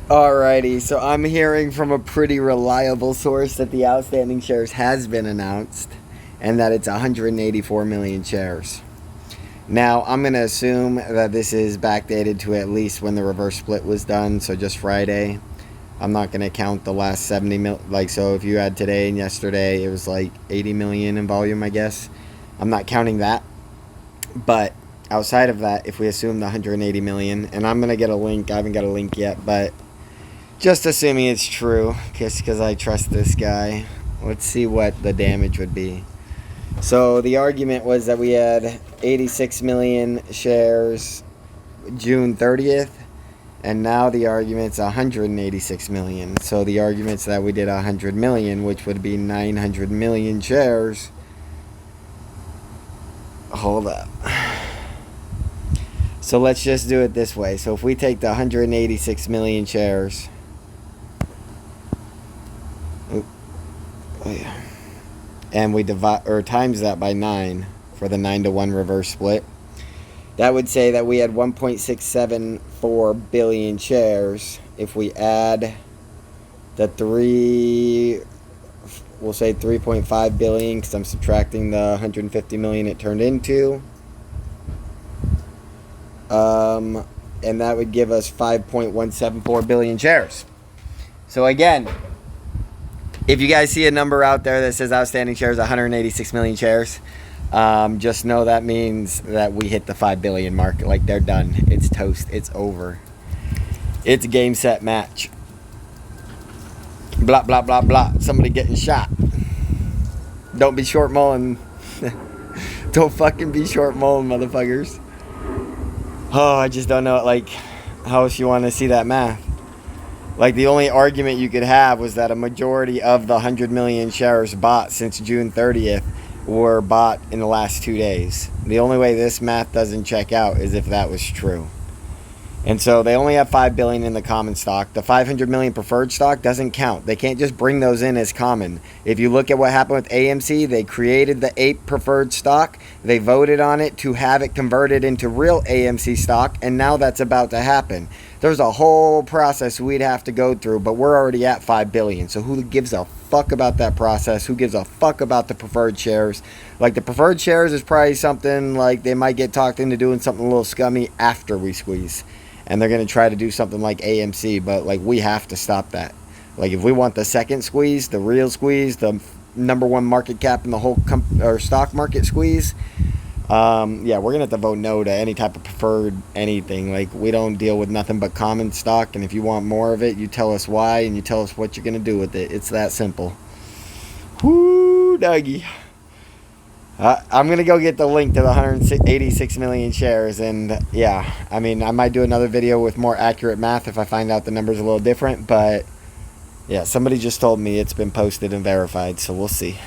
Alrighty, so I'm hearing from a pretty reliable source that the outstanding shares has been announced and that it's 184 million shares. Now, I'm going to assume that this is backdated to at least when the reverse split was done, so just Friday. I'm not going to count the last 70 mil. Like, so if you had today and yesterday, it was like 80 million in volume, I guess. I'm not counting that. But outside of that, if we assume the 180 million, and I'm going to get a link, I haven't got a link yet, but just assuming it's true, because I trust this guy. Let's see what the damage would be. So the argument was that we had 86 million shares June 30th, and now the argument's 186 million. So the argument's that we did 100 million, which would be 900 million shares. Hold up. So let's just do it this way. So if we take the 186 million shares, and we divide or times that by 9 for the 9-to-1 reverse split, that would say that we had 1.674 billion shares. If we add the we'll say 3.5 billion, because I'm subtracting the 150 million it turned into, and that would give us 5.174 billion shares. So again, if you guys see a number out there that says outstanding shares 186 million shares, just know that means that we hit the 5 billion mark. Like, they're done. It's toast. It's over. It's game, set, match. Blah, blah, blah, blah. Somebody getting shot. Don't be short mulling. Don't fucking be short mulling, motherfuckers. Oh, I just don't know, like, how else you want to see that math. Like, the only argument you could have was that a majority of the 100 million shares bought since June 30th were bought in the last 2 days. The only way this math doesn't check out is if that was true. And so they only have 5 billion in the common stock. The 500 million preferred stock doesn't count. They can't just bring those in as common. If you look at what happened with AMC, they created the 8 preferred stock. They voted on it to have it converted into real AMC stock, and now that's about to happen. There's a whole process we'd have to go through, but we're already at 5 billion. So who gives a fuck about that process? Who gives a fuck about the preferred shares? Like, the preferred shares is probably something like they might get talked into doing something a little scummy after we squeeze. And they're going to try to do something like AMC, but like, we have to stop that. Like, if we want the second squeeze, the real squeeze, the #1 market cap in the whole stock market squeeze, yeah, we're going to have to vote no to any type of preferred anything. Like, we don't deal with nothing but common stock, and if you want more of it, you tell us why, and you tell us what you're going to do with it. It's that simple. Whoo, doggy. I'm going to go get the link to the 186 million shares, and yeah, I mean, I might do another video with more accurate math if I find out the number's a little different, but yeah, somebody just told me it's been posted and verified, so we'll see.